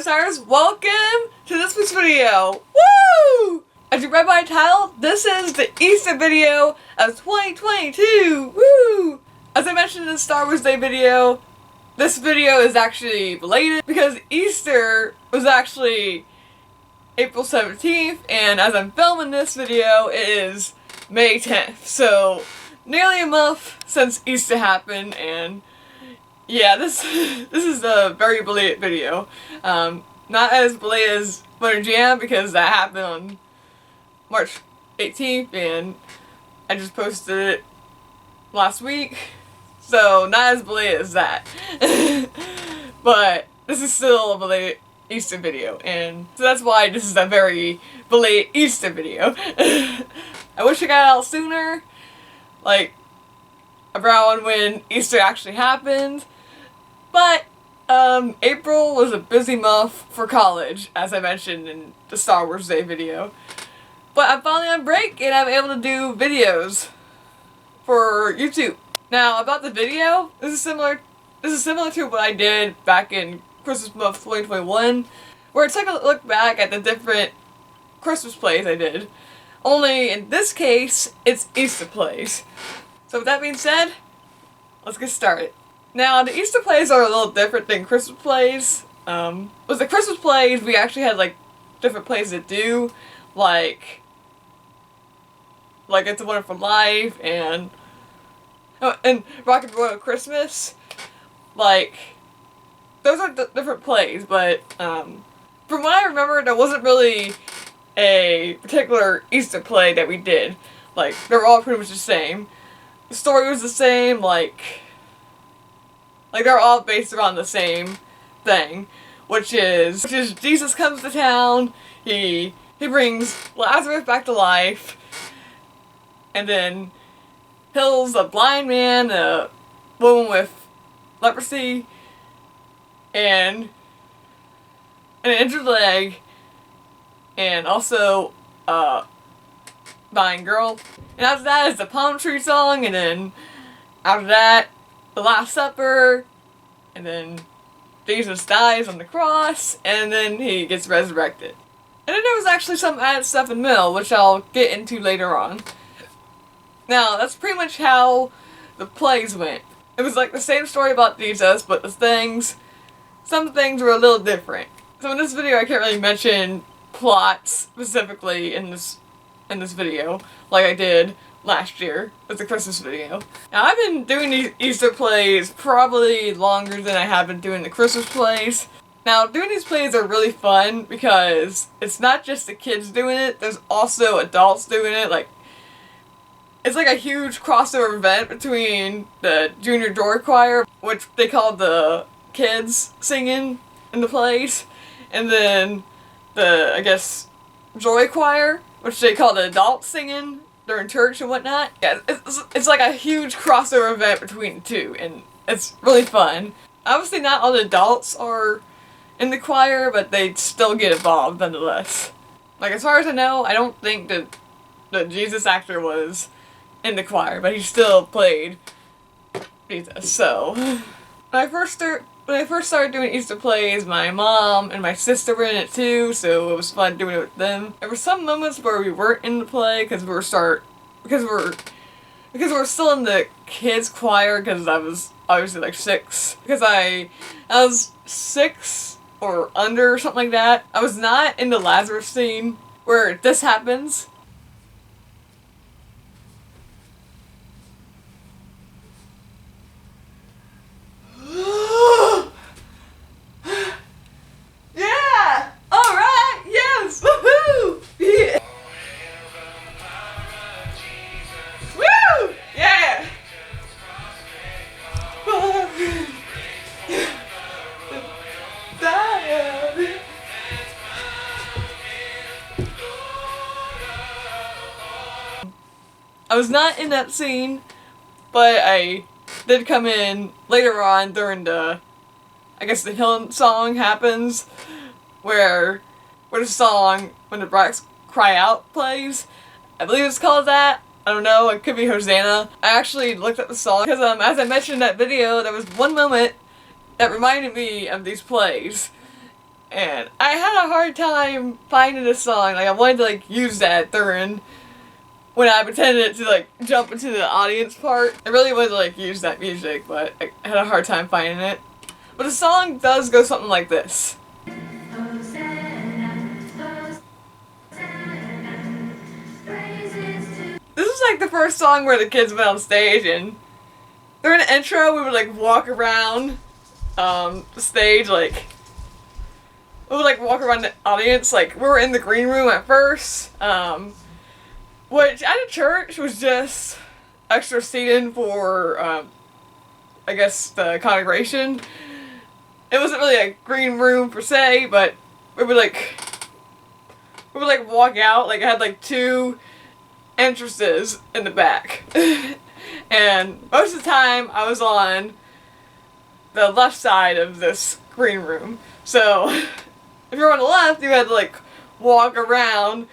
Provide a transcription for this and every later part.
Stars, welcome to this week's video. Woo! As you read by the title, this is the Easter video of 2022. Woo! As I mentioned in the Star Wars Day video, this video is actually belated because Easter was actually April 17th, and as I'm filming this video, it is May 10th. So, nearly a month since Easter happened, and yeah, this is a very belated video. Not as belated as Winter Jam because that happened on March 18th, and I just posted it last week. So, not as belated as that. But this is still a belated Easter video, and so that's why this is a very belated Easter video. I wish I got it out sooner, like around when Easter actually happened, but April was a busy month for college, as I mentioned in the Star Wars Day video. But I'm finally on break and I'm able to do videos for YouTube. Now about the video, this is similar to what I did back in Christmas month 2021, where I took a look back at the different Christmas plays I did. Only in this case, it's Easter plays. So with that being said, let's get started. Now the Easter plays are a little different than Christmas plays. With the Christmas plays, we actually had like different plays to do, like It's a Wonderful Life and Rocket Royal Christmas. Like, those are different plays, but from what I remember, there wasn't really a particular Easter play that we did. Like, they were all pretty much the same. The story was the same, like they're all based around the same thing, which is Jesus comes to town, he brings Lazarus back to life, and then heals a blind man, a woman with leprosy, and an injured leg, and also a dying girl. And after that is the palm tree song, and then after that, the Last Supper, and then Jesus dies on the cross, and then he gets resurrected. And then there was actually some added stuff in the middle, which I'll get into later on. Now, that's pretty much how the plays went. It was like the same story about Jesus, but some things were a little different. So in this video, I can't really mention plots specifically in this video, like I did last year with the Christmas video. Now, I've been doing these Easter plays probably longer than I have been doing the Christmas plays. Now, doing these plays are really fun because it's not just the kids doing it, there's also adults doing it. Like, it's like a huge crossover event between the junior door choir, which they call the kids singing in the plays, and then the, I guess, joy choir, which they call the adults singing during church and whatnot. Yeah, it's like a huge crossover event between the two, and it's really fun. Obviously not all the adults are in the choir, but they still get involved nonetheless. Like, as far as I know, I don't think that the Jesus actor was in the choir, but he still played Jesus. So when I first started doing Easter plays, my mom and my sister were in it too, so it was fun doing it with them. There were some moments where we weren't in the play because we were still in the kids choir, because I was obviously like 6. Because I was 6 or under or something like that. I was not in the Lazarus scene where this happens. Yeah! Alright! Yes! Woohoo! Yeah! Woo! Yeah! I was not in that scene, but I did come in later on during the, I guess, the Hill song happens, where the song When the Brats Cry Out plays. I believe it's called that. I don't know, it could be Hosanna. I actually looked up the song because as I mentioned in that video, there was one moment that reminded me of these plays. And I had a hard time finding a song. Like, I wanted to, like, use that during when I pretended to, like, jump into the audience part. I really wanted to, like, use that music, but I had a hard time finding it. But the song does go something like this. This is, like, the first song where the kids went on stage, and during the intro, we would, like, walk around the stage, like, we would, like, walk around the audience. Like, we were in the green room at first, which at a church was just extra seating for, I guess, the congregation. It wasn't really a green room per se, but we would walk out. Like, I had, like, 2 entrances in the back. And most of the time, I was on the left side of this green room. So, if you're on the left, you had to, like, walk around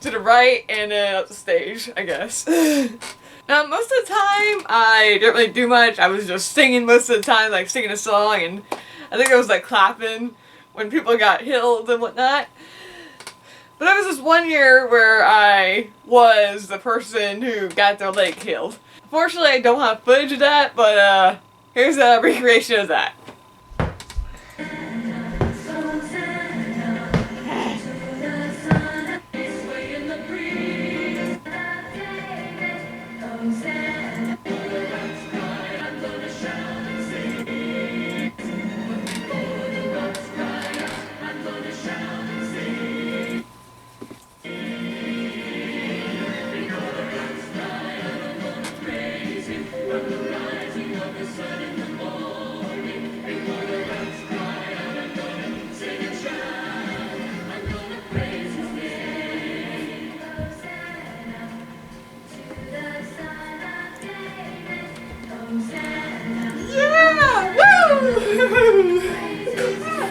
to the right and then up the stage, I guess. Now, most of the time, I didn't really do much. I was just singing most of the time, like, singing a song, and I think I was, like, clapping when people got healed and whatnot. But there was this one year where I was the person who got their leg healed. Unfortunately, I don't have footage of that, but here's a recreation of that.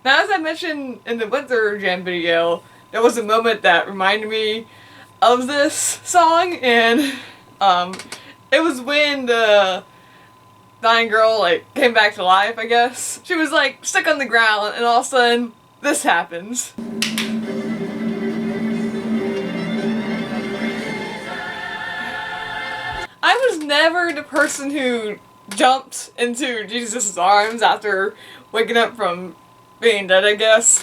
Now, as I mentioned in the Winter Jam video, there was a moment that reminded me of this song, and it was when the dying girl, like, came back to life, I guess. She was, like, stuck on the ground, and all of a sudden, this happens. I was never the person who jumped into Jesus' arms after waking up from being dead, I guess.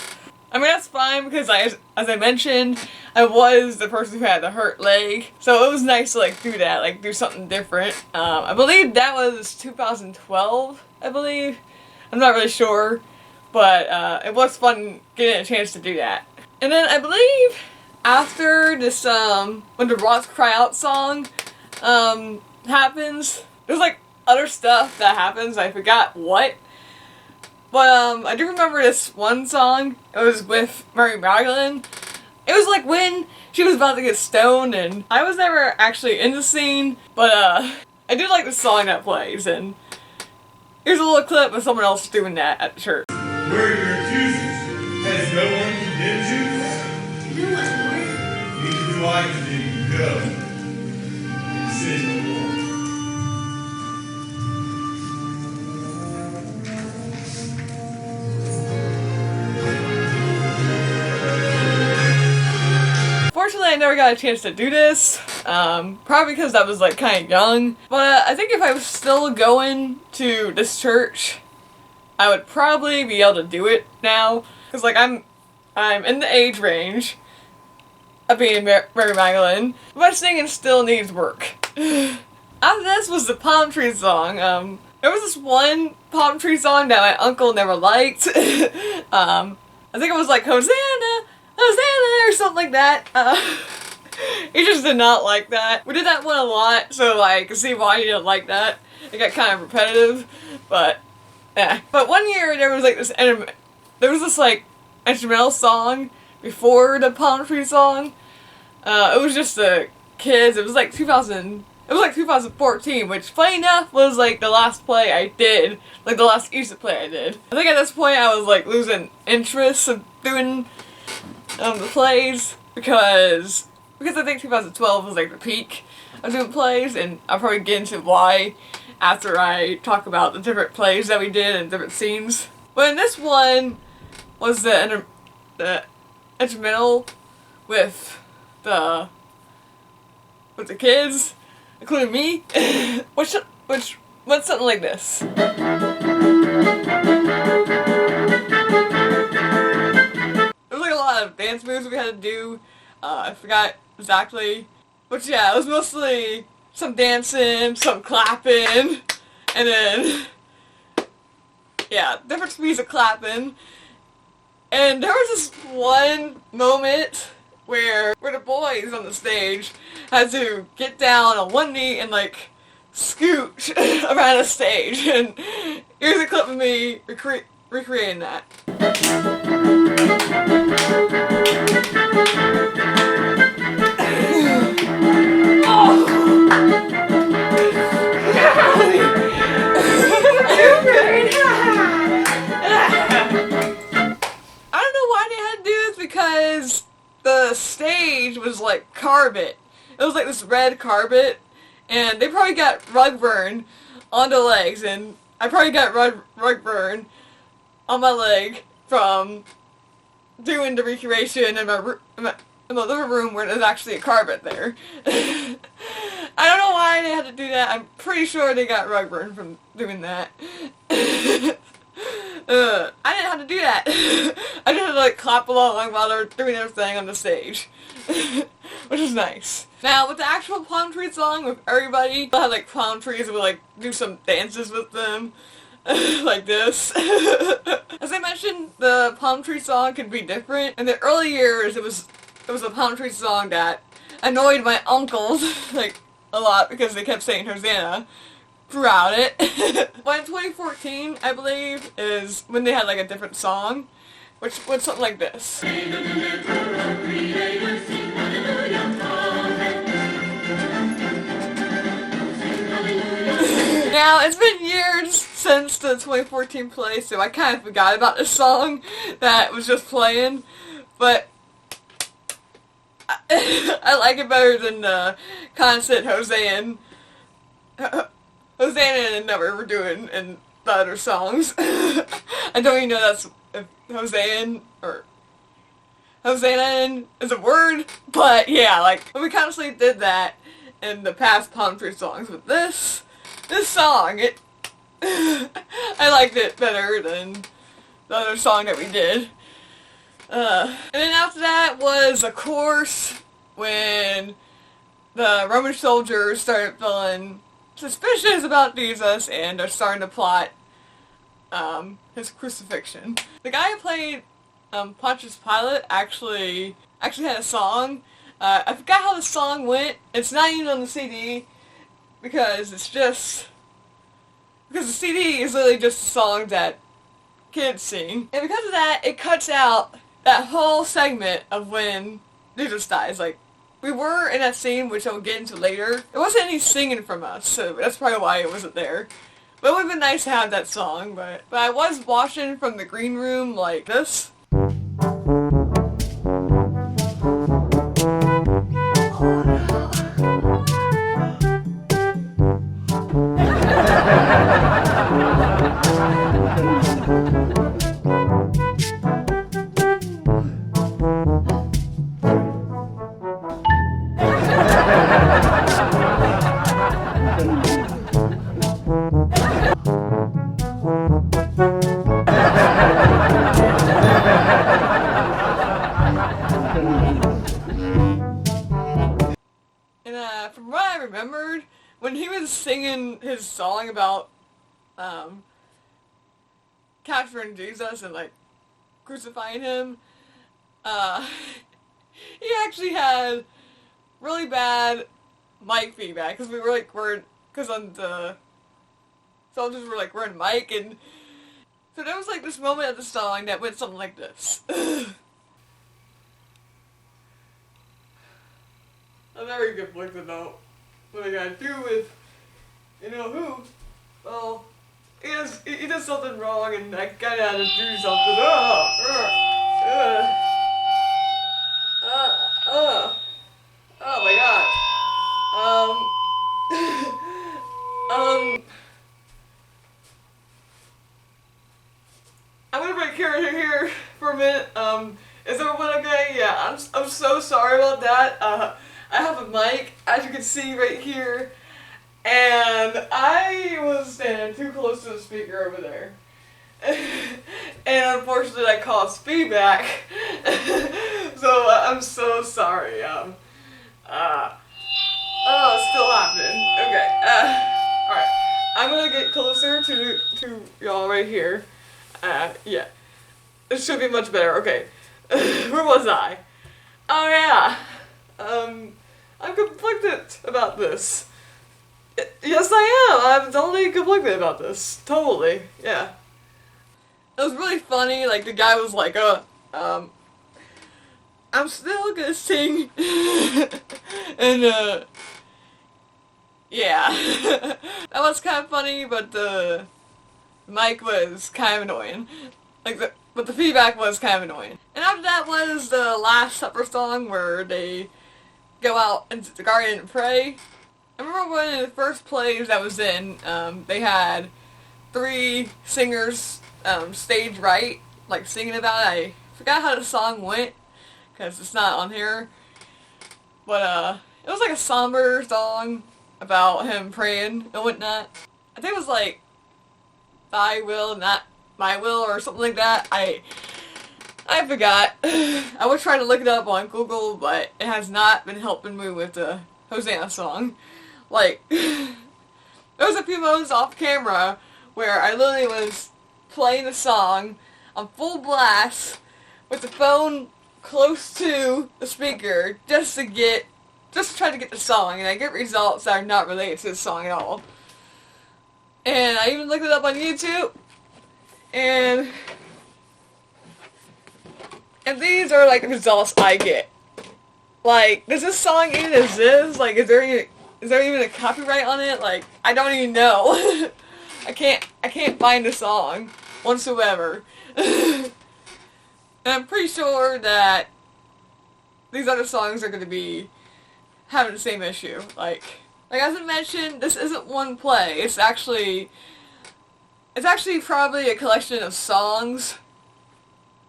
I mean, that's fine because as I mentioned, I was the person who had the hurt leg. So it was nice to, like, do that, like, do something different. I believe that was 2012, I believe. I'm not really sure, but it was fun getting a chance to do that. And then I believe after this, when the Rocks Cry Out song happens, there's, like, other stuff that happens. I forgot what. But I do remember this one song. It was with Mary Magdalene. It was like when she was about to get stoned, and I was never actually in the scene, but I do like the song that plays, and here's a little clip of someone else doing that at church. Where are your accusers? Has no one condemned you? No one, Lord. Neither do I condemn you. Go. Sin no more. Fortunately, I never got a chance to do this, probably because I was, like, kind of young, but I think if I was still going to this church, I would probably be able to do it now, because, like, I'm in the age range of being Mary Magdalene, but my singing still needs work. After this was the palm tree song. There was this one palm tree song that my uncle never liked. I think it was like Hosanna, Hosanna, or something like that. He just did not like that. We did that one a lot, so like, I can see why he didn't like that. It got kind of repetitive, but yeah. But one year there was like this like instrumental song before the palm tree song. It was just the kids. It was like 2014, which funny enough was like the last play I did, like the last Easter play I did. I think at this point I was like losing interest of doing the plays because I think 2012 was like the peak of doing plays, and I'll probably get into why after I talk about the different plays that we did and different scenes. But in this one was the the instrumental with the kids, including me, which went something like this. There was like a lot of dance moves we had to do. I forgot exactly, but yeah, it was mostly some dancing, some clapping, and then yeah, different speeds of clapping. And there was this one moment where the boys on the stage had to get down on one knee and like scoot around the stage, and here's a clip of me recreating that. Because the stage was like carpet. It was like this red carpet, and they probably got rug burn on the legs, and I probably got rug burn on my leg from doing the recreation in my living room where there's actually a carpet there. I don't know why they had to do that. I'm pretty sure they got rug burn from doing that. I didn't have to do that. I just had to like clap along while they were doing their thing on the stage. Which is nice. Now with the actual palm tree song, with everybody, I had like palm trees and would like do some dances with them. Like this. As I mentioned, the palm tree song can be different. In the early years, it was a palm tree song that annoyed my uncles like a lot because they kept saying Hosanna throughout it. But in 2014, I believe, is when they had like a different song, which was something like this. Now, it's been years since the 2014 play, so I kind of forgot about this song that was just playing, but I like it better than the constant Hosanna and Never were doing in the other songs. I don't even know that's if Hosanna or Hosanna is a word, but yeah, like we constantly did that in the past palm tree songs. But this song, I liked it better than the other song that we did. And then after that was, of course, when the Roman soldiers started feeling suspicious about Jesus and are starting to plot his crucifixion. The guy who played Pontius Pilate actually had a song. I forgot how the song went. It's not even on the CD because the CD is literally just a song that kids sing. And because of that, it cuts out that whole segment of when Jesus dies. Like, we were in that scene, which I'll get into later. It wasn't any singing from us, so that's probably why it wasn't there. But it would have been nice to have that song, but I was watching from the green room like this. And from what I remembered, when he was singing his song about capturing Jesus and like crucifying him, he actually had really bad mic feedback because because on the soldiers were like wearing mic, and so there was like this moment of the song that went something like this. I'm never good voice about what I gotta do with, you know who. Well, he does something wrong and I gotta do something. Oh my god. I'm gonna break character here for a minute. everyone okay? Yeah, I'm so sorry about that. I have a mic, as you can see right here, and I was standing too close to the speaker over there. And unfortunately that caused feedback. So I'm so sorry. Oh, it's still happening. Okay. Alright. I'm gonna get closer to y'all right here. Yeah. It should be much better. Okay. Where was I? Oh yeah. I'm conflicted about this. Yes, I am. I'm totally conflicted about this. Totally. Yeah. It was really funny. Like, the guy was like, I'm still gonna sing. And, yeah. That was kind of funny, but the mic was kind of annoying. But the feedback was kind of annoying. And after that was the Last Supper song where they go out into the garden and pray. I remember one of the first plays that was in, they had 3 singers stage right, like singing about it. I forgot how the song went, because it's not on here. But it was like a somber song about him praying and whatnot. I think it was like, thy will, not my will, or something like that. I forgot. I was trying to look it up on Google, but it has not been helping me with the Hosanna song. Like, there was a few moments off camera where I literally was playing the song on full blast with the phone close to the speaker just to try to get the song, and I get results that are not related to the song at all. And I even looked it up on YouTube, and these are like the results I get. Like, does this song even exist? Like, is there even a copyright on it? Like, I don't even know. I can't find the song whatsoever. And I'm pretty sure that these other songs are gonna be having the same issue. Like as I mentioned, this isn't one play. It's actually probably a collection of songs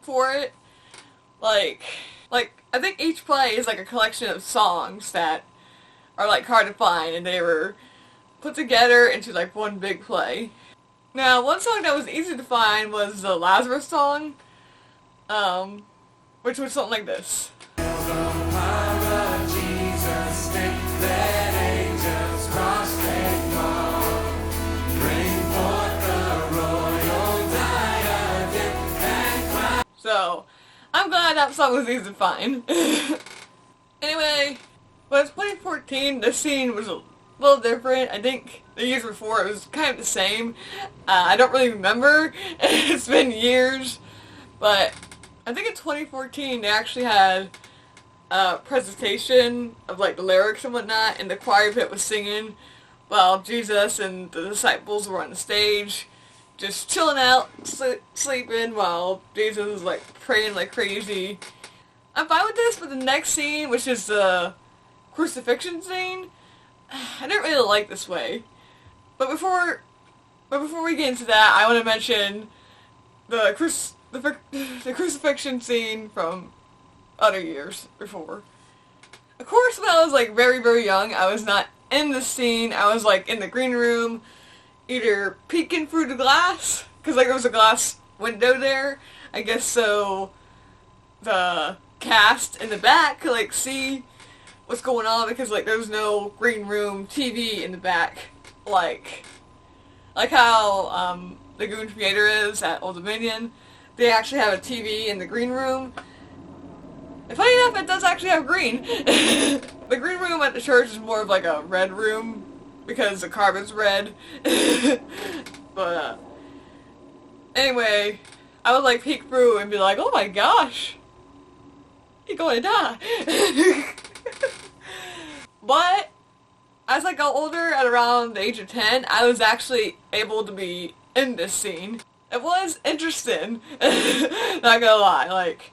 for it. Like I think each play is like a collection of songs that are like hard to find, and they were put together into like one big play. Now, one song that was easy to find was the Lazarus song, which was something like this. So, I'm glad that song was easy to find. Anyway, but in 2014, the scene was a little different. I think the years before it was kind of the same. I don't really remember. It's been years. But I think in 2014 they actually had a presentation of like the lyrics and whatnot, and the choir pit was singing while Jesus and the disciples were on the stage just chilling out, sleeping, while Jesus was like praying like crazy. I'm fine with this, but the next scene, which is the crucifixion scene, I didn't really like this way. But before we get into that, I want to mention the crucifixion scene from other years before. Of course, when I was like very, very young, I was not in the scene. I was like in the green room, either peeking through the glass, because like there was a glass window there, I guess, so the cast in the back could like see what's going on, because like there was no green room TV in the back, like how the Goon Theater is at Old Dominion. They actually have a TV in the green room. And funny enough, it does actually have green. The green room at the church is more of like a red room, because the carpet's red. But anyway, I would like peek through and be like, oh my gosh, you're going to die. But as I got older, at around the age of 10, I was actually able to be in this scene. It was interesting. Not gonna lie, like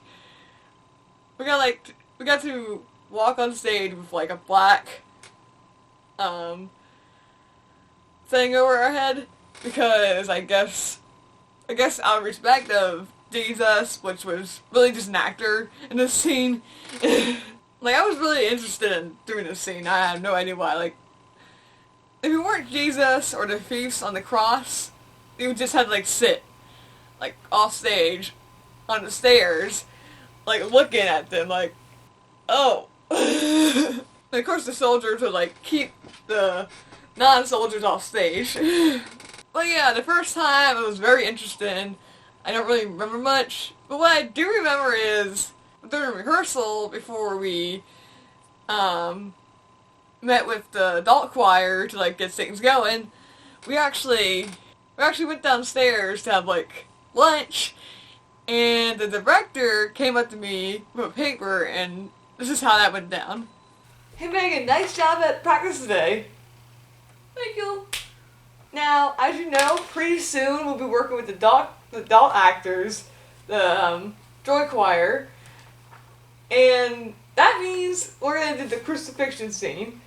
we got to walk on stage with like a black thing over our head, because I guess out of respect of Jesus, which was really just an actor in this scene. Like, I was really interested in doing this scene. I have no idea why. Like, if you weren't Jesus or the thieves on the cross, you would just have to, like, sit, like, off stage, on the stairs, like, looking at them, like, oh. And of course the soldiers would, like, keep the non-soldiers off stage. But yeah, the first time I was very interested in, I don't really remember much, but what I do remember is during rehearsal before we met with the adult choir to like get things going, we actually went downstairs to have like lunch, and the director came up to me with a paper, and this is how that went down. Hey Megan, nice job at practice today. Thank you. Now, as you know, pretty soon we'll be working with the adult actors, the joy choir, and that means we're gonna do the crucifixion scene.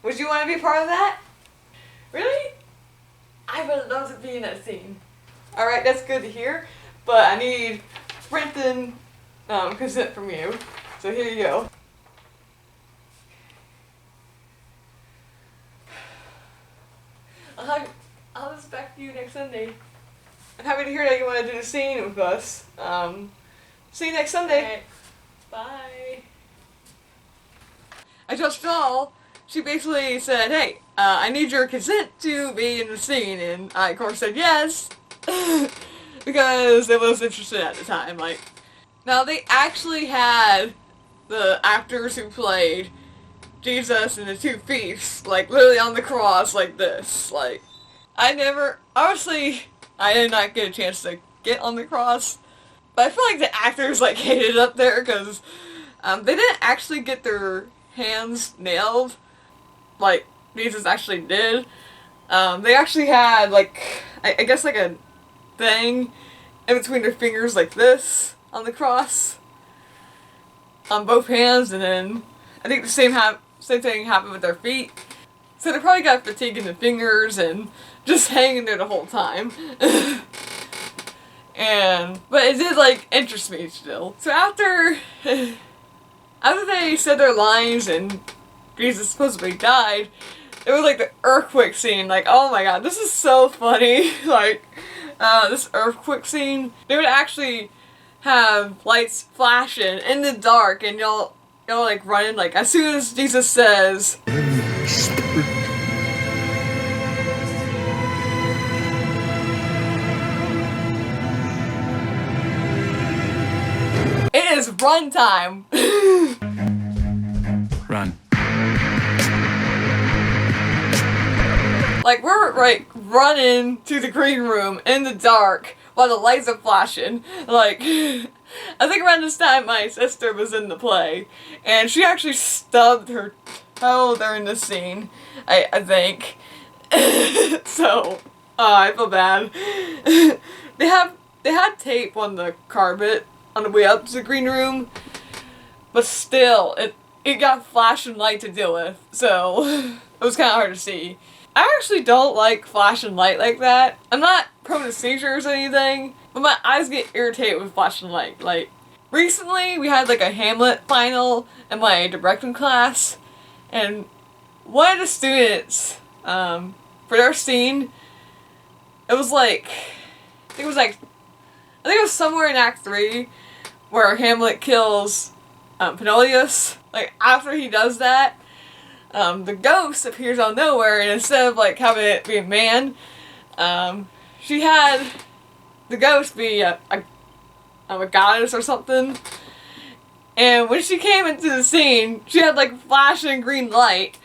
Would you want to be a part of that? Really? I would love to be in that scene. Alright, that's good to hear, but I need written consent from you. So here you go. I'll expect you next Sunday. I'm happy to hear that you want to do the scene with us. See you next Sunday. Right. Bye. I told Stall, she basically said, hey, I need your consent to be in the scene, and I of course said yes, because I was interested at the time. Like, now they actually had the actors who played Jesus and the two thieves, like, literally on the cross like this. Like, honestly, I did not get a chance to get on the cross, but I feel like the actors, like, hated it up there, because they didn't actually get their hands nailed, like Jesus actually did. They actually had, like, I guess, like, a thing in between their fingers like this on the cross, on both hands, and then I think the same thing happened with their feet. So they probably got fatigue in the fingers and just hanging there the whole time. But it did, like, interest me still. So after they said their lines and Jesus supposedly died, it was like the earthquake scene. Like, oh my god, this is so funny. Like, this earthquake scene, they would actually have lights flashing in the dark, and y'all like running, like, as soon as Jesus says, it is run time. Run. Like, we're, like, running to the green room in the dark while the lights are flashing. Like, I think around this time my sister was in the play, and she actually stubbed her toe during the scene, I think. So, I feel bad. They had tape on the carpet on the way up to the green room, but still, it got flashing light to deal with, so it was kind of hard to see. I actually don't like flashing light like that. I'm not prone to seizures or anything, but my eyes get irritated with flashing light. Like, recently we had like a Hamlet final in my directing class, and one of the students, for their scene, it was like, I think it was somewhere in Act 3 where Hamlet kills Penolius. Like, after he does that, the ghost appears out of nowhere, and instead of, like, having it be a man, she had the ghost be a goddess or something. And when she came into the scene, she had, like, flashing green light,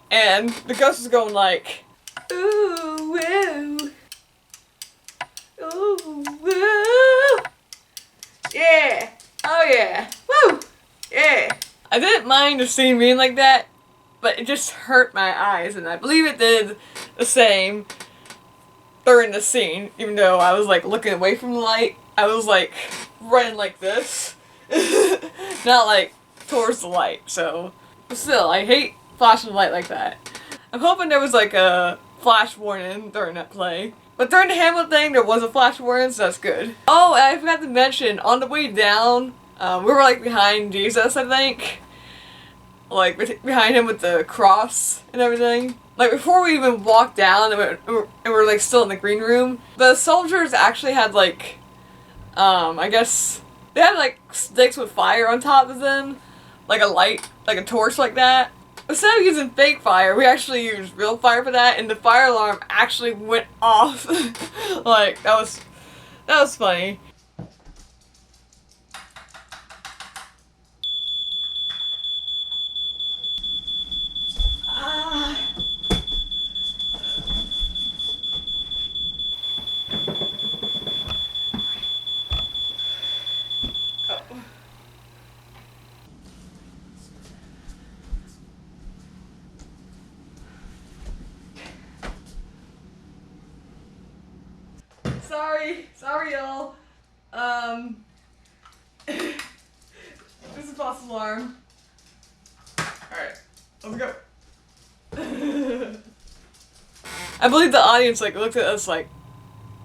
and the ghost was going like, ooh, woo, ooh, woo, yeah, oh yeah, woo, yeah. I didn't mind the scene being like that, but it just hurt my eyes, and I believe it did the same during the scene. Even though I was, like, looking away from the light, I was, like, running like this, not, like, towards the light. So, but still, I hate flashing light like that. I'm hoping there was, like, a flash warning during that play. But during the Hamlet thing, there was a flash warning, so that's good. Oh, and I forgot to mention, on the way down, we were like behind Jesus, I think. Like behind him with the cross and everything. Like before we even walked down and we're like still in the green room, the soldiers actually had like, I guess, they had like sticks with fire on top of them. Like a light, like a torch like that. Instead of using fake fire, we actually used real fire for that, and the fire alarm actually went off. Like, that was funny. Sorry y'all. This is a false alarm. Alright, let's go. I believe the audience like looked at us like,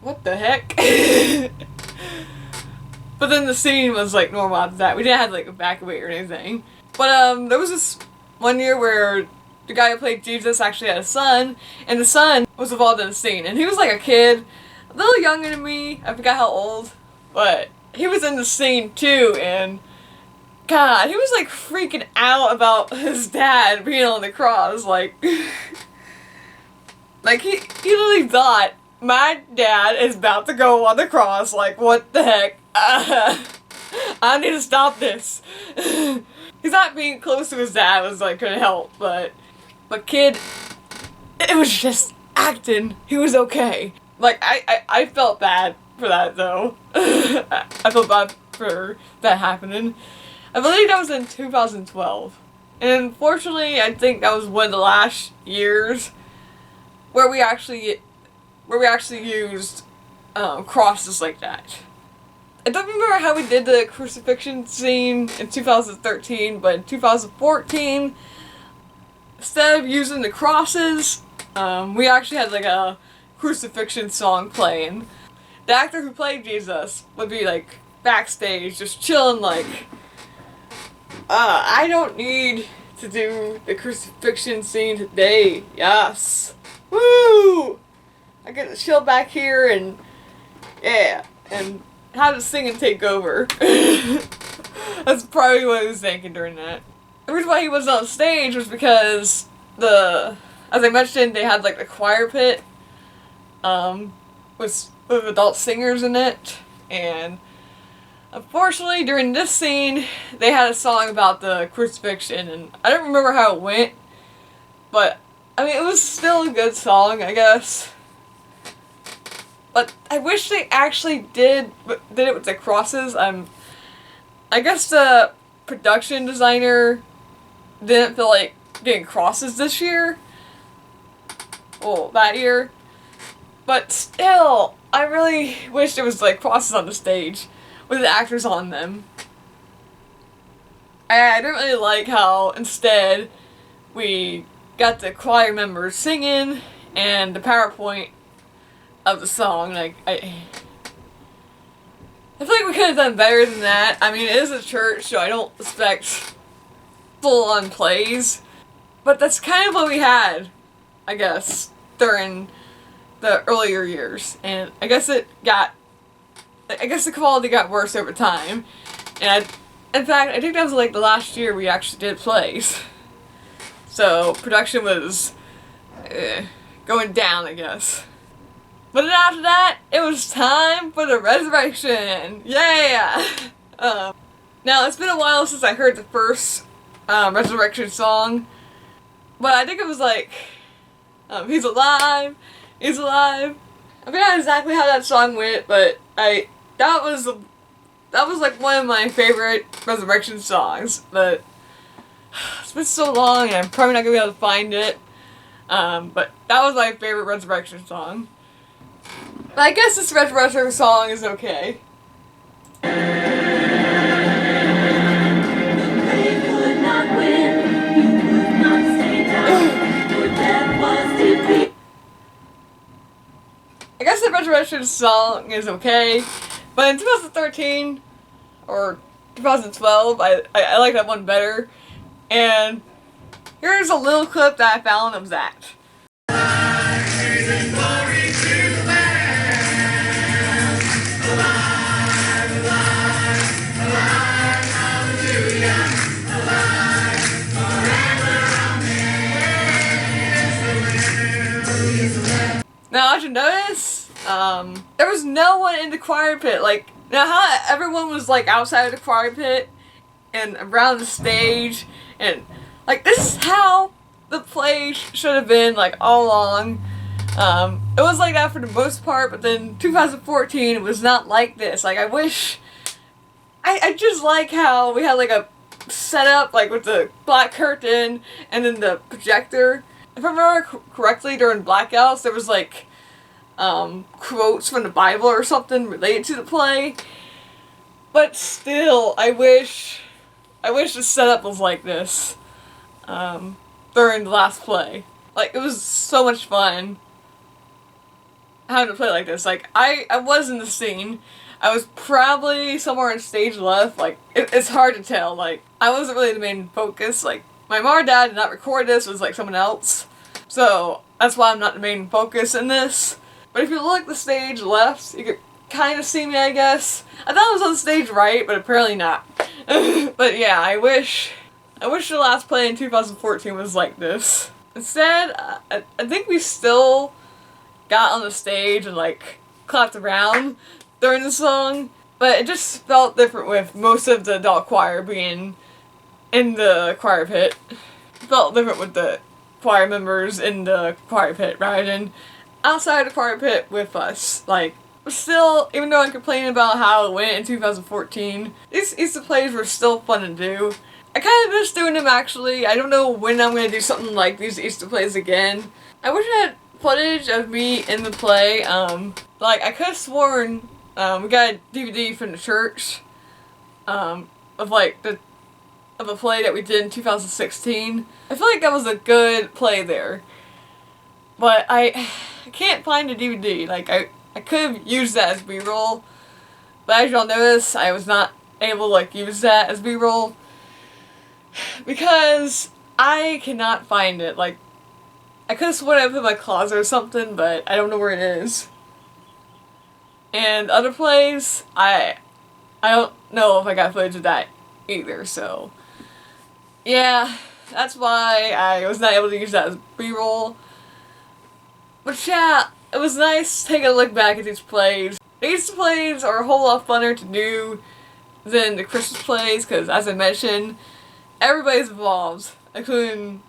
what the heck? But then the scene was like normal after that. We didn't have to like evacuate or anything. But there was this one year where the guy who played Jesus actually had a son, and the son was involved in the scene, and he was like a kid. A little younger than me, I forgot how old, but he was in the scene too, and God, he was like freaking out about his dad being on the cross, like, like he literally thought, my dad is about to go on the cross, like, what the heck, I need to stop this. He's not being close to his dad was like gonna help, but kid, it was just acting, he was okay. Like, I felt bad for that, though. I felt bad for that happening. I believe that was in 2012. And unfortunately, I think that was one of the last years where we actually used crosses like that. I don't remember how we did the crucifixion scene in 2013, but in 2014, instead of using the crosses, we actually had like a crucifixion song playing. The actor who played Jesus would be like backstage just chilling like, I don't need to do the crucifixion scene today, yes, woo, I get to chill back here and yeah, and have the singing take over. That's probably what he was thinking during that. The reason why he was on stage was because as I mentioned, they had like the choir pit with adult singers in it, and unfortunately during this scene they had a song about the crucifixion, and I don't remember how it went, but I mean it was still a good song, I guess. But I wish they actually did it with the crosses. I guess the production designer didn't feel like getting crosses this year. Well, that year. But still, I really wish there was like crosses on the stage with the actors on them. I didn't really like how instead we got the choir members singing and the PowerPoint of the song. Like I feel like we could have done better than that. I mean, it is a church, so I don't expect full-on plays. But that's kind of what we had, I guess, during the earlier years, and I guess the quality got worse over time, and in fact, I think that was like the last year we actually did plays, so production was going down, I guess. But then after that, it was time for the resurrection, yeah! Now, it's been a while since I heard the first resurrection song, but I think it was like, he's alive, he's alive. I forgot exactly how that song went, but that was like one of my favorite resurrection songs, but it's been so long and I'm probably not gonna be able to find it. But that was my favorite resurrection song. But I guess this resurrection song is okay. I guess the Resurrection song is okay, but in 2013 or 2012, I like that one better. And here's a little clip that I found of that. Now, as you notice, there was no one in the choir pit. Like, now how everyone was like outside of the choir pit and around the stage, and like this is how the play should have been like all along. It was like that for the most part, but then 2014 it was not like this. Like, I wish I just like how we had like a setup like with the black curtain and then the projector. If I remember correctly, during blackouts there was like quotes from the Bible or something related to the play. But still, I wish the setup was like this during the last play. Like, it was so much fun having to play like this. Like, I was in the scene. I was probably somewhere on stage left. Like, it's hard to tell. Like, I wasn't really the main focus. Like, my mom and dad did not record this. It was like someone else. So that's why I'm not the main focus in this. But if you look the stage left, you could kind of see me, I guess. I thought I was on stage right, but apparently not. But yeah, I wish the last play in 2014 was like this. Instead, I think we still got on the stage and like clapped around during the song, but it just felt different with most of the adult choir being in the choir pit. It felt different with the choir members in the choir pit rather than outside the choir pit with us. Like, still, even though I'm complaining about how it went in 2014, these Easter plays were still fun to do. I kind of miss doing them, actually. I don't know when I'm going to do something like these Easter plays again. I wish I had footage of me in the play. Like, I could have sworn we got a DVD from the church of like of a play that we did in 2016. I feel like that was a good play there. But I can't find a DVD. Like, I could have used that as B-roll, but as y'all notice, I was not able to like use that as B-roll because I cannot find it. Like, I could have sworn I put it in my closet or something, but I don't know where it is. And other plays, I don't know if I got footage of that either, so yeah, that's why I was not able to use that as B-roll. But yeah, it was nice taking a look back at these plays. These plays are a whole lot funner to do than the Christmas plays, because as I mentioned, everybody's involved, including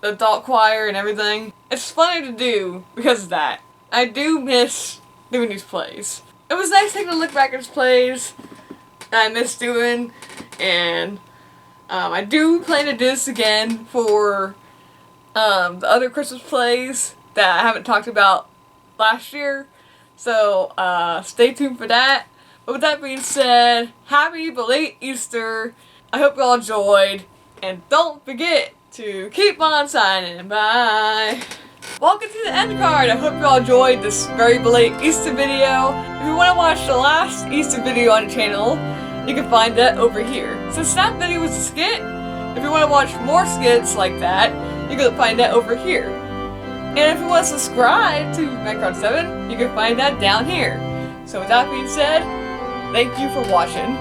the adult choir and everything. It's funny to do because of that. I do miss doing these plays. It was nice taking a look back at these plays that I miss doing, and I do plan to do this again for the other Christmas plays that I haven't talked about last year, so stay tuned for that. But with that being said, happy belated Easter. I hope you all enjoyed, and don't forget to keep on signing. Bye. Welcome to the end card. I hope you all enjoyed this very belated Easter video. If you want to watch the last Easter video on the channel, you can find that over here. Since that video was a skit, if you want to watch more skits like that, you can find that over here. And if you want to subscribe to MacLeod 7, you can find that down here. So with that being said, thank you for watching.